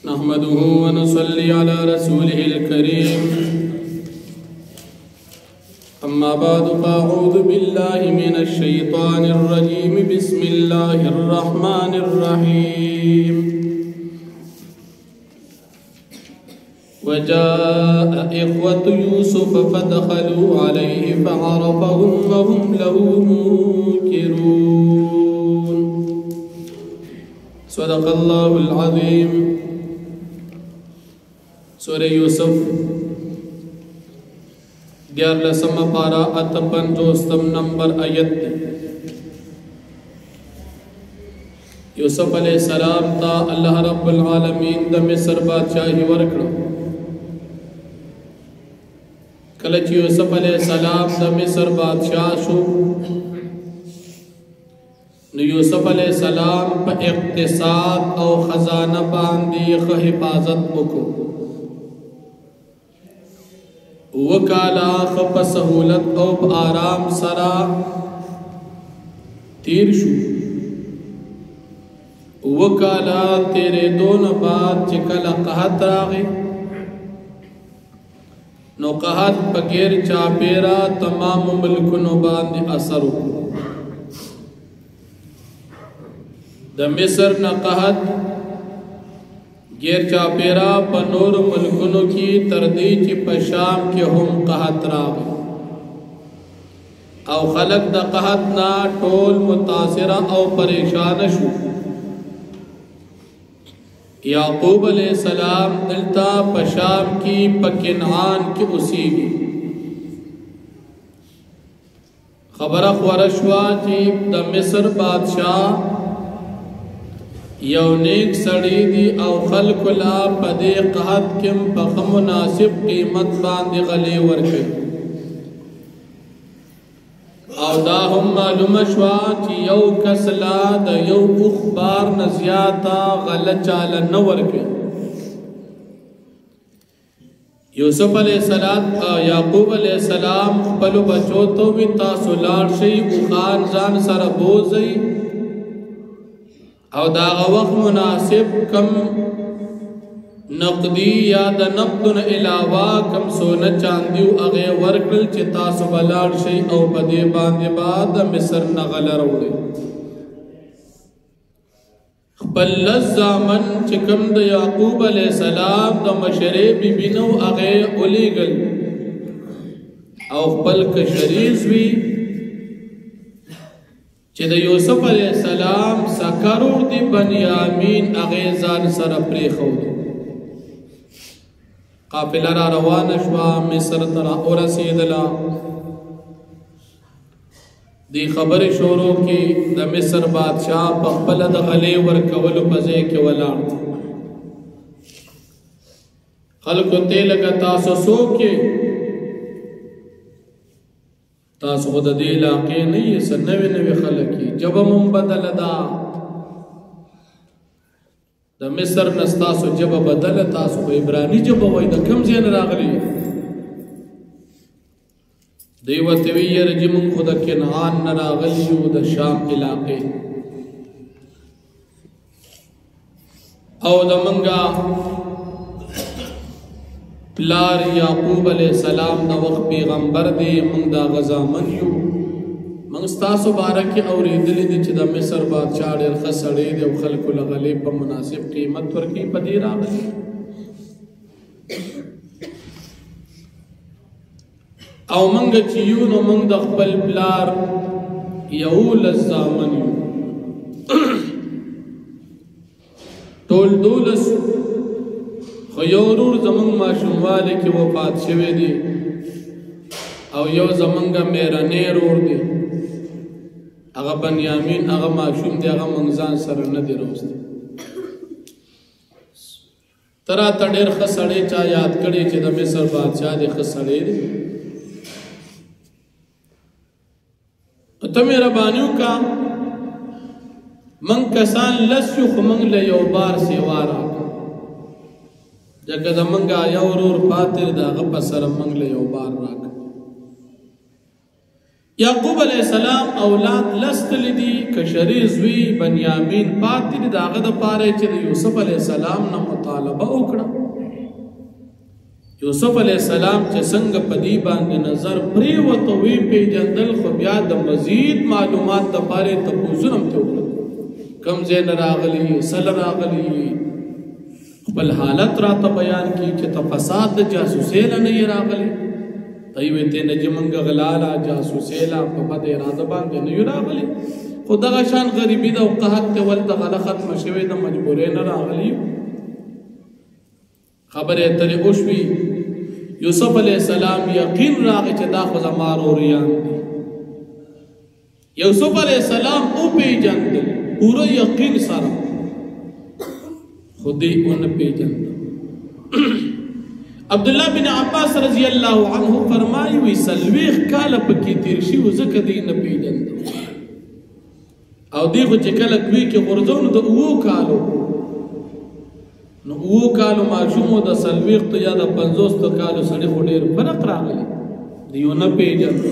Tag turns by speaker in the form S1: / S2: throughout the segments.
S1: نحمده ونصلي على رسوله الكريم أما بعد فأعوذ بالله من الشيطان الرجيم بسم الله الرحمن الرحيم وجاء إخوة يوسف فدخلوا عليه فعرفهم وهم له منكرون صدق الله العظيم سورة يوسف دیار لسم پارا اتپن جوستم نمبر آیت یوسف علیہ السلام تا اللہ رب العالمین دا مصر بادشاہی ورکڑا کلچ یوسف علیہ السلام دا مصر بادشاہ شو نو یوسف علیہ السلام پا اقتصاد او خزانہ باندی حفاظت بکو وکالا خپ سہولت او آرام سرا تیر شو وکالا تیرے دون بعد چکل قحط راغی نو قحط بغیر چاپیرا تمام ملکنو باندی اثر ہو دا مصر نا قحط گیر چاپیرا پا نور ملکنو کی تردی چی پشام کی ہم قحط راغی او خلق دا قحط نا ٹول متاثرہ او پریشان شو یعقوب علیہ السلام دلتا پشام کی پکنعان کی اسیگی خبر خورشوا چی دا مصر بادشاہ یو نیک سڑی دی او خلق لا پدے قحط کم پخ مناسب قیمت باندی غلی ورکی او دا ہم معلوم شوا چی یو کسلا دا یو اخبار نزیاتا غلط چالا نورکی یوسف علیہ السلام یعقوب علیہ السلام خپلو بچو تو بھی تاسو لار شئی اخان زان سر بوزئی او دا وقت مناسب کم نقدی یا دا نقدن علاوہ کم سونا چاندیو اغی ورکل چی تاسو بلار شئی او بدے باندے بعد مصر نغل روڑے بلز زامن چکم دا یعقوب علیہ السلام دا مشرے بی بینو اغی اولی گل او بلک شریز بھی چی دا یوسف علیہ السلام سکرور دی بنیامین اغیزان سر پریخود قافل را روان شوا مصر ترا ارسیدلا دی خبر شورو کی دا مصر بادشاہ پخبل دا غلی ورکولو پزے کے ولارد خلقو تیلگا تاسو سو کے تاسو خود دی علاقے نہیں ہے سر نوے نوے خلقی جب من بدل دا مصر نستاسو جب بدل تاسو عبرانی جب ہوئی دا کم زین راغلی دیوتوی رجمون خود کنعان نراغلیو دا شام علاقے او دا منگا پلار یعقوب علیہ السلام دا وقت پیغمبر دے منگ دا غزا منیو منگ ستاسو بارکی اوری دلی دی چی دا مصر بادشاہ دیر خسڑی دے و خلق لغلی پا مناسب قیمت ورکی پا دیر آگلی او منگ چیون و منگ دا خبل پلار یهو لزا منیو ٹول دولس خیورور زمان ماشنوالی کی وفات شوی دی او یو زمانگا میرانیر اور دی اگا بنیامین اگا ماشون دی اگا منگزان سر ندی روز دی ترا تا دیر خسڑی چا یاد کری چی دا مصر بادشاہ دی خسڑی دی تا میرا بانیو کا من کسان لسیو خمنگ لیو بار سیوارا جگہ دا منگا یورور پاتر دا غپا سر منگ لیو بار راک یعقوب علیہ السلام اولاد لستل دي کشری زوی بنیامین پاتې دي داغه د پاره چې د یوسف علیہ السلام نه مطالبه وکړه یوسف علیہ السلام چې څنګه په دې باندې نظر پریوته وی پیجندل خو بیا د مزید معلومات د پاره تپوزنم ته وکړه کم زین راغلی سل راغلی خپل حالت را ته بیان کی چې تفساد د جاسوسۍ نه راغلی ایوه ته نجمنګ غلالا جاسوسیلا په بده اراده باندې نه راغلی خو دغه شان غریبی د وقحت ته ول دغه ختم شوی د مجبورې نه راغلی خبره ترې اوشوي یوسف علیہ السلام یقین راغی چې دا خو زمار اوریان دي یوسف علیہ السلام او پیجندل پورا یقین سره خودی اون پیجندل عبداللہ بن عباس رضی اللہ عنہ فرمائی وی سلویخ کالا پکی تیرشی و زکا دی نپی جند او دیخو چکل کوئی که غرزون دا او کالو نو او کالو معشومو دا سلویخ تو یا دا 50 کالو سڑی خودیر فرق راغلی دیو نپی جند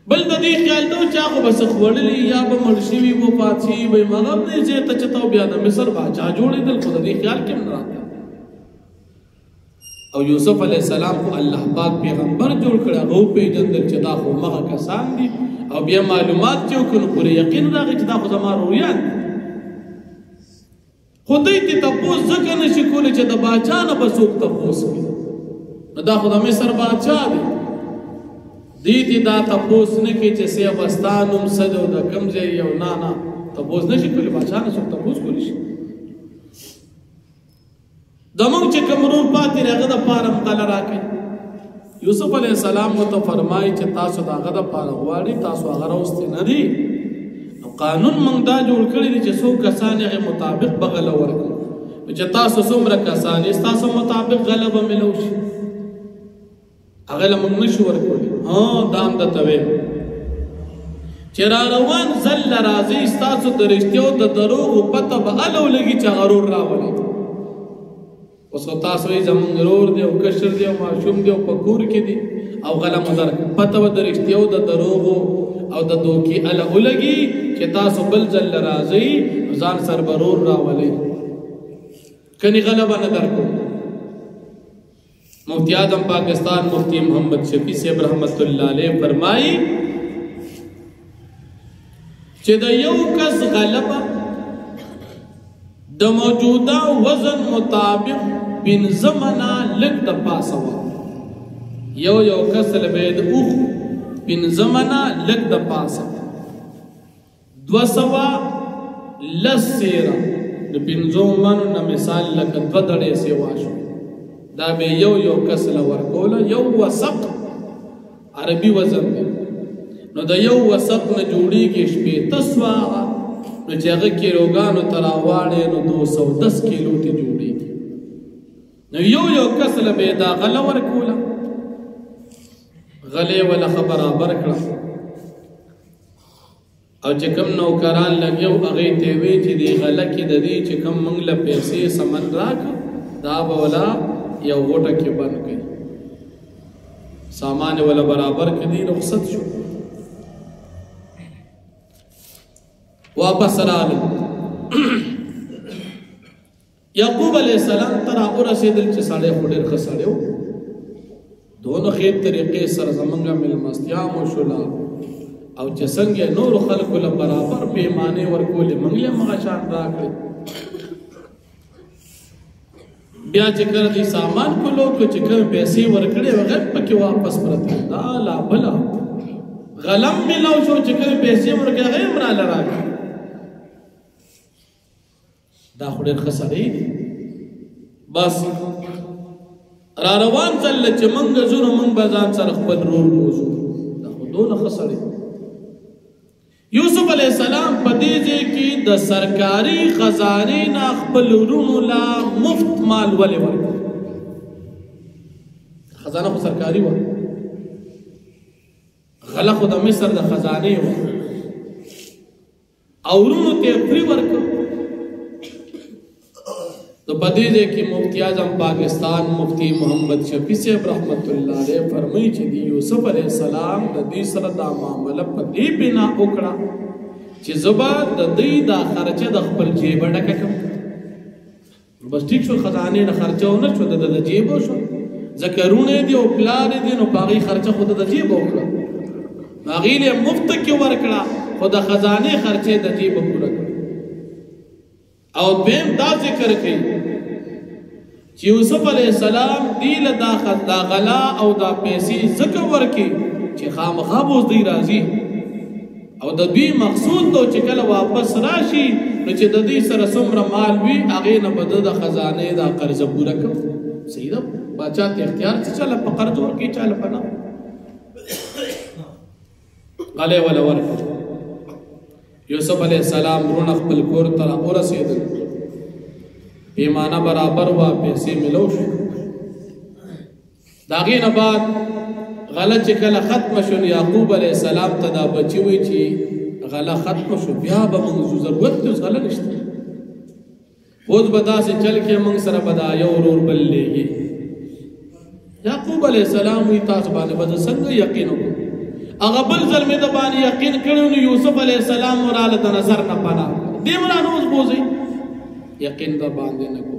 S1: بل دا دی خیال دو چاقو بس خوڑلی یا با مرشیوی و پاتشی بای مغب دی زیتا چتاو بیادا مصر باچا جوڑی دل خود دی خیال کم نراتا او یوسف علیہ السلام کو اللہ پاک پیغمبر جوڑ کړه او پیجندل چې دا خو مغه کسان دي او بیا معلومات چې وکړو پورې یقین راغی چې دا خو زما رویان خدای دې تاسو ځکه نشي کولی چې د باچا نه بسوک تاسو کوي دا خو د مصر باچا دی دې دا تاسو نه کې چې سیه بستانم سجو د کمزې یو نانا تاسو نشي کولی باچا نه څوک تاسو کولی شي دمون چې کمرور پاتې هغه د پاره مقاله راکړي یوسف علیہ السلام ته فرمایي چې تاسو دا هغه د پاره غواړي تاسو هغه راوستي نه دي قانون موږ دا جوړ کړی دی چې څو کسان هغه مطابق بغل ورکړي چې تاسو څومره کسان تاسو مطابق غلبه ملو شي هغه موږ نشو ورکړي دام د توي چې را روان زل راځي تاسو د رښتیو د دروغ پته به الو لګي چې غرور راولي اوس تاسو یې زمونږ رور دی او کشر دی او معشوم دی او پکور کې دی او غلم در پته و درشتیو د دروغ او د دوکي ال اولګي چې تاسو بل ځل راځي ځان سربرور راولي کني غلبه نه درکو مفتی اعظم پاکستان مفتی محمد شفیع صاحب رحمت الله علیه فرمایي چې د یو کس غلبه د موجوده وزن مطابق بن زمنا لک د پاسوا یو کس لبید اوخ بن زمنا لک د پاسا 200 لس سیرا د پنځو منو نه مثال لک 2 دړې سیوا شو دا به یو کس لور کوله یو وسق عربي وزن دی نو د یو وسق نه جوړیږي شپې تسوا نو چې هغه کیلوګانو تراواړې نو 210 کیلو ته جوړیږي نو یو کس له به دا غله ورکوله غلې ولا خبره برکړه او چې کوم نوکران لګیو هغه ته وی چې دی غله کې د دې چې کوم منګ له پیسې سمن راک دا بولا یو غوټه کې بند کړي سامان ولا برابر کړي رخصت شو واپس راغلو یعقوب علیہ السلام ترا ورسېدل چې ساړې خډر خسړیو دوه خېب طریقې سره زمونږه ملمستیا مو شولا او چې څنګه نور خلکو له برابر پیمانه ورکولې منګله مغشان راکړي بیا چې کړ دي سامان کولو چې کوم پیسې ورکړي وغه پکې واپس پرته دا لا بلا غلم ملو شو چې کوم پیسې ورکړي هغه امر راکړي دا خډر خسړې بس را روان ځل چې منګ زونه من بازار سره خپل رول موضوع دا خودونه خسړې یوسف علیہ السلام پدیجه کې د سرکاري خزانه نه خپل ورونو لا مفت مال ولې ورکړ خزانه خو سرکاري و غلا خو د مصر د خزانه و او ورونو ته فری ورکړ د پدې دې کې مفتی اعظم پاکستان مفتی محمد شفیع صاحب رحمت الله علیه فرمایي چې دی یوسف علیه السلام د دې سره دا معامله په دې بنا وکړه چې زبا د دې دا خرچه د خپل جیب ډکه کړم بس ټیک شو خزانه نه خرچونه شو د جیب شو ذکرونه دی او پلان دی نو باغی خرچه خود د جیب وکړه باغی له مفت کې ورکړه خود خزانه خرچه د جیب پوره کړ او دیم دا ذکر کوي چې یوسف علیه السلام دی له دا غلا او دا پیسې ذکر ورکي چې خامخا بوز دی راځي او د دې مقصود ته چې کله واپس راشي نو چې د دې سره څومره مال وي هغه نه بده د خزانه دا قرض پوره کړ صحیح ده بچا ته اختیار څه چل په قرض ورکی چل پنا غلې ولا ورک یوسف علیہ السلام رون خپل کور تر ورسېدل پیمانه برابر وا پیسې ملو شو داغې نه بعد غله چې کله ختم شو یعقوب علیہ السلام ته دا بچی وی چې غله ختم شو بیا به موږ ضرورت ته غله نشته اوس بدا سے چل کے موږ سره بدا یو ورور بل لېږي یعقوب علیہ السلام وی تاسو باندې بد څنګه یقین وکړو هغه بل ظلم د باندې یقین کړو نو یوسف علیہ السلام وراله د نظر نه پنا دی ورانه اوس بوزي یقین د باندې نه کو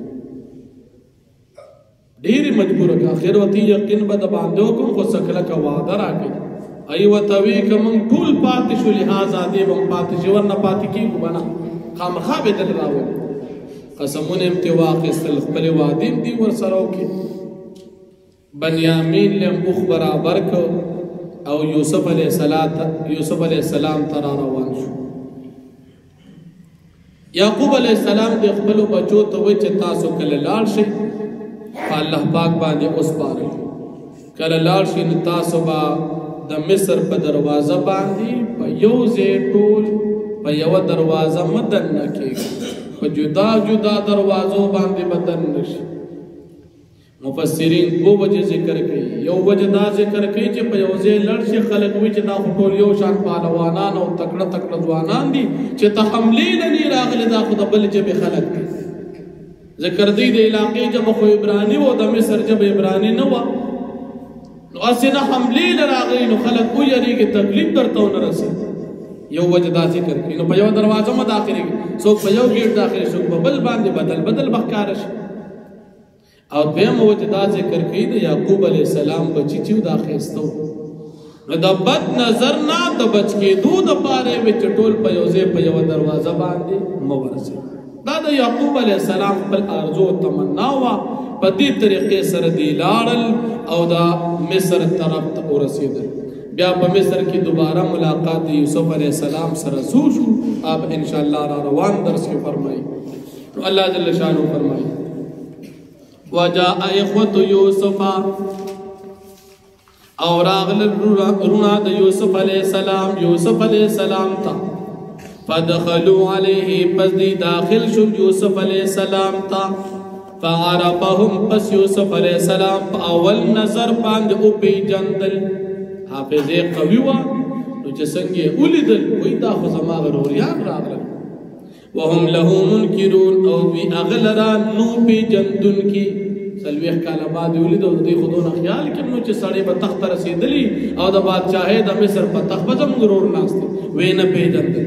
S1: ډیر مجبور کا اخر وتی یقین به د باندې کوم خو سکله کا وعده راکړي ای وتوی کوم ټول پاتې شو لہذا دی بم پاتې شو نه پاتې کیږي بنا خامخا به دل راوړي قسمونه امتواق استل خپل وعده دی ور سره وکي بنیامین لم اخ برابر کو او یوسف علیہ السلام ترا روان شو یعقوب علیہ السلام د خپل بچو ته وای چې تاسو کله لاړ شئ الله پاک باندې اوس پاره کله لاړ شئ نو تاسو با د مصر په دروازه باندې په یو ځای ټول په یو دروازه مدن نه کېږي په جدا جدا دروازو باندې بدن نشي مفسرین دو وجه ذکر کوي یو وجه دا ذکر کوي چې په یو ځای لړ شي خلک وي چې دا ټول یو شان پهلوانان او تکړه تکړه ځوانان دي چې ته حملې نه راغلي دا خو د بل جبه خلک دي ذکر دی د علاقې جبه خو عبرانی و د مصر جبه عبرانی نه و نو اسنه حملې نه راغلي نو خلک وي یریږي تکلیف درته نه رسي یو وجه دا ذکر کوي نو په یو دروازه ما داخلي څوک په یو گیټ داخلي څوک په بل باندې بدل بخکار شي او دویم وجه دا ذکر کوي د یعقوب علیہ السلام بچی چې دا خېستو نو د بد نظر نه د بچ کېدو د پاره وچ ټول په یو ځای په یو دروازه باندې مورسي دا د یعقوب علیہ السلام خپل ارزو تمنا وا په دې طریقې سره دی لاړل او دا مصر طرف ته ورسېدل بیا په مصر کې دوباره ملاقات یوسف علیہ السلام سره شو اب ان شاء الله را روان درس کې فرمایي الله جل شانو فرمایي وجاء اخوة يوسف او راغل رونا د یوسف علیہ السلام تا فدخلوا عليه پس دی داخل شو یوسف علیہ السلام تا فعرفهم پس یوسف علیہ السلام پا اول نظر باند او پی جندل حافظ قوی وا نو چسنگی اولیدل وی دا خزما غروریان راغل وهم له منکرون او بی اغلران نو پی جندن کی سلویخ کالا بعد ولید او دی خودونه خیال کړنو چې سړی په تخت رسیدلی او د بادشاہي د مصر په تخت بزم غرور ناشته وینه پیژندل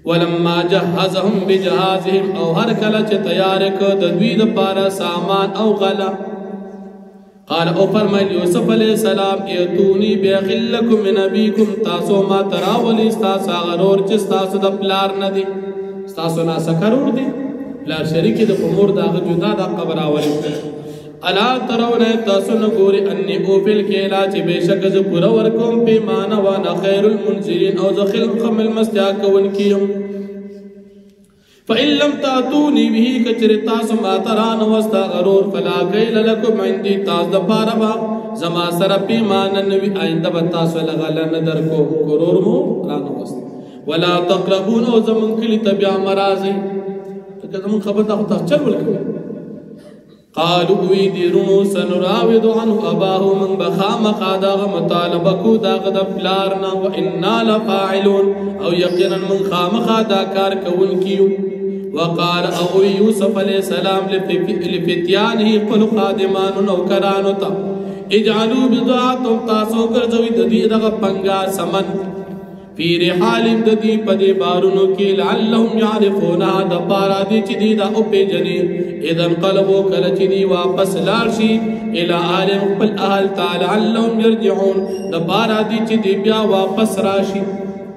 S1: ولما جهزهم بجهازهم او هر کله چې تیار کړ د دوی لپاره سامان او غلا قال او فرمایل یوسف علیہ السلام ایتونی بغلکم من ابیکم تاسو ما تراولی تاسو غرور چې تاسو د پلار نه دي تاسو نه سکرور دي لا شریک د امور دا جدا د قبر اوري الا ترون تاسو نګوري انی او فل کلا چې بشک ز پورا ورکوم په معنا وانا خیر المنذرین او ذخل خمل مستاکون کیم فإن لم تأتوني به كثر تاسو ما تران واستغرور فلا كيل لكم عندي تاس د پاربا زما سره پیمان نوی آینده بتاسو لغلا ندر کو کرور مو رانو واست ولا تقربون او زمن کلی تبع مرازي كذا خبر تاخذ چل ولكم قالوا ويدروا سنراود عنه اباه من بخام قادغ مطالبكو داغ د پلارنا واننا لفاعلون او يقينا من خام خادا کار کون کیو وقال او يوسف علیہ السلام لفتیانه قل خادمان نوکرانو تا اجعلوا بضاعتهم تاسو ګرځوي د دې دغه پنګا سمن فی رحال د دې پدې بارونو کې لعلهم يعرفونها د پارا دي چې دې دا او پیجنې اذن قلبو کله چې دې واپس لاړ شي الى عالم خپل اهل تعالی لعلهم يرجعون د پارا دي چې دې بیا واپس راشي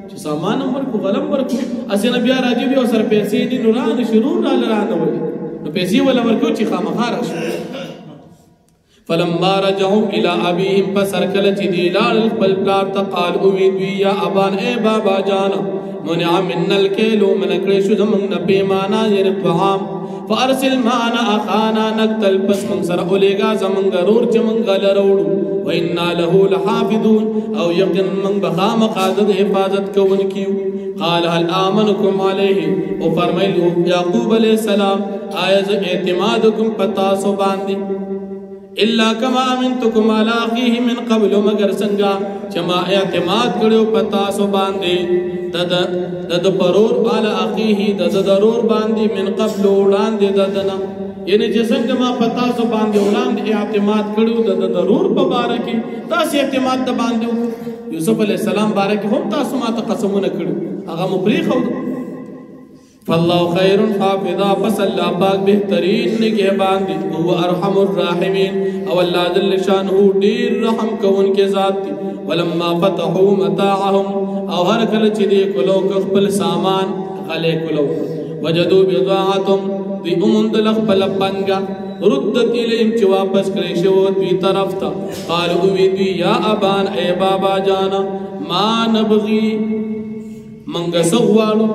S1: چې سامان ورکو غلم ورکو اسنه بیا راځي بیا سر پیسې دي نوران شرور را لرانه ولي نو پیسې ولا ورکو چې خامخا راشي فلما رجعوا الى ابيهم فسركل جديلال خپل پلار ته قال امید وی یا ابان اے بابا جان منع من الكيل من کړي شو زمنګ نه پیمانه یعنی طعام فارسل معنا اخانا نقتل پس من سره اولېګا زمنګ رور چې من غل وروړو وإنا له لحافظون او یقین من بخام قادد حفاظت کوون کیو قال هل آمنكم عليه او فرمایلو یعقوب علیہ السلام آیز اعتمادکم پتا سو باندې الا كما امنتكم على اخيه من قبل مگر څنګه چې ما اعتماد کړو پتا سو باندې د پرور على اخيه د ضرور باندې من قبل وړاندې ددنه یعنی چې څنګه ما پتا سو باندې وړاندې اعتماد کړو د ضرور په باره کې تاسو اعتماد د باندې یوسف علی السلام باره کې هم تاسو ما ته قسمونه کړو هغه مپری خو فالله خير حافظا فصلى پاک بهترین نگہبان دی هو ارحم الراحمین او اللہ جل شانہ ډیر رحم کون کے ذات دی ولما فتحوا متاعهم او هر کله چې دی کولو خپل سامان غلې کولو وجدوا بضاعتهم دی اومند خپل پنګا ردت الیهم چې واپس کړی شو دوی طرف ته قالوا وی یا ابان اے بابا جانا ما نبغي منګ سوالو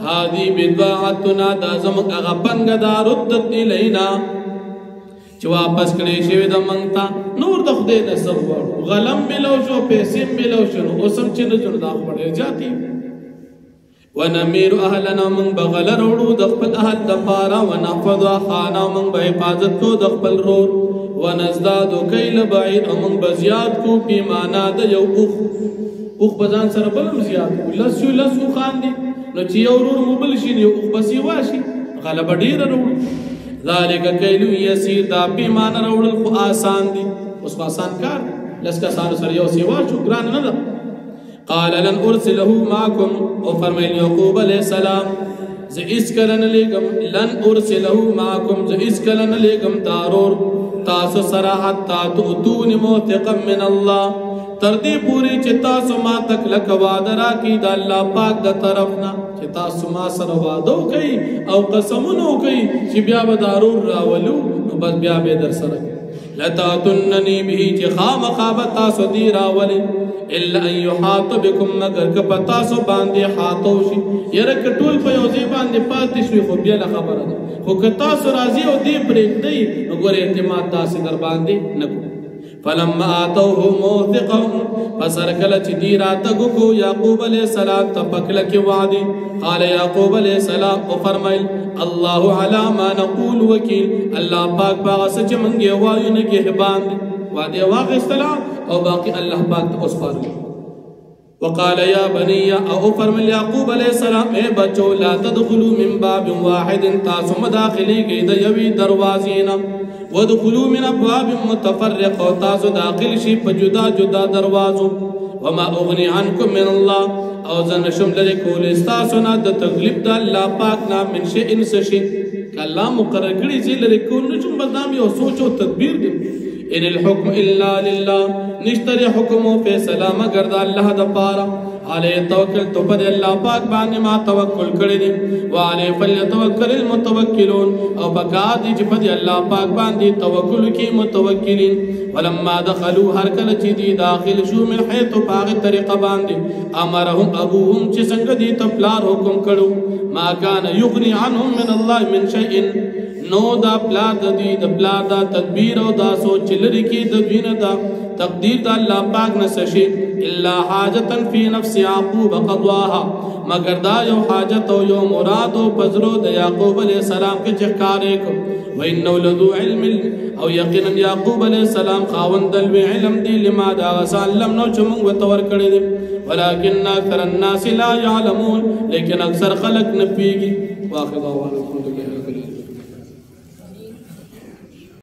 S1: هذه بضاعتنا دا زمک اغا پنگ دا ردت الینا چې واپس کړی شوی د منتا نور د خدای د سبب غلم ملو شو پیسې ملو شو اوسم چې نه جوړ دا پړې جاتی ونمیر اهلنا من بغل روړو د خپل اهل د پارا ونحفظ خانا من به حفاظت کو د خپل رور ونزداد کیل بعید من بزیاد کو پیمانا د یو اوخ بزان سره بلم زیاد لسو خان دی نو چې یو ورور موبل شي نو بس یو واشي غلبه ډیر وروړي ذالک کیلو یسیر دا پیمانه وروړل خو آسان دي اوس آسان کار لسکه سره یو سیوا شو ګران نه ده قال لن ارسله معكم او فرمایل یعقوب علیہ السلام ز اسکلن لګم لن ارسله معكم ز اسکلن لګم دارور تاسو سره حتا تؤتون موثقا من الله تر دې پوری چې تاسو ما تک لک وعده راکې د الله پاک د طرفنا چې تاسو ما سره وعده کوي او قسمونه کوي چې بیا به ضرور راولو نو بس بیا به در سره لتاتننی به چې خامخا تاسو دی راولي الا ان يحاط بكم مگر که تاسو باندې حاطو شي یره کټول په یوځي باندې پاتې شي خو بیا خبره ده خو که تاسو راضي او دی پرېږ دی نو ګور اعتماد تاسو در باندې نکو فلما آتوه موثقهم فسرکل چې دی راتګو کو یعقوب علیہ السلام تپکل کې وعده قال یعقوب علیہ السلام او فرمایل الله علی ما نقول وکیل الله پاک باغ سچ منګي وایو نه کې هبان وعده واغستلا او باقی الله پاک ته اوس فارغ وقال يا بني او فرمایل یعقوب علیہ السلام اے بچو لا تدخلوا من باب واحد تاسو مداخلي کې د یوي دروازې نه ودخلوا من ابواب متفرقه تاسو داخل شي په جدا جدا دروازو وما اغني عنكم من الله او زن شمل کول استاسو نه د تغلیب د الله پاک نام من شيء ان شيء کلام مقرر کړي چې لری کول نشم بدنام یو سوچ او تدبیر دی ان الحكم الا لله نشتري حکم او فیصله مگر د الله د پاره علی توکل تو پر الله پاک باندې ما توکل کړی دی وعلی فلیتوکل المتوکلون او بقات چې پر الله پاک باندې توکل کی متوکلین ولما دخلوا هر کله چې دی داخل شو من حيث باغ طریقه باندې امرهم ابوهم چې څنګه دی تپلار حکم کړو ما کان یغنی عنهم من الله من شیء نو دا پلار د دی د پلار دا تدبیر او دا سوچ لري کی د دین دا تقدیر دا الله پاک نسشي الا حاجتا فی نفس یعقوب قضاها مگر دا یو حاجت او یو مراد او پزرو د یعقوب علیہ السلام کې چکارې کو و انه لذو علم او یقینا یعقوب علیہ السلام خاوند العلم دی لما دا وسلم نو چمون وتور کړی دی ولكن اکثر الناس لا يعلمون لیکن اکثر خلق نه پیږي واخر دعوانا الحمد لله.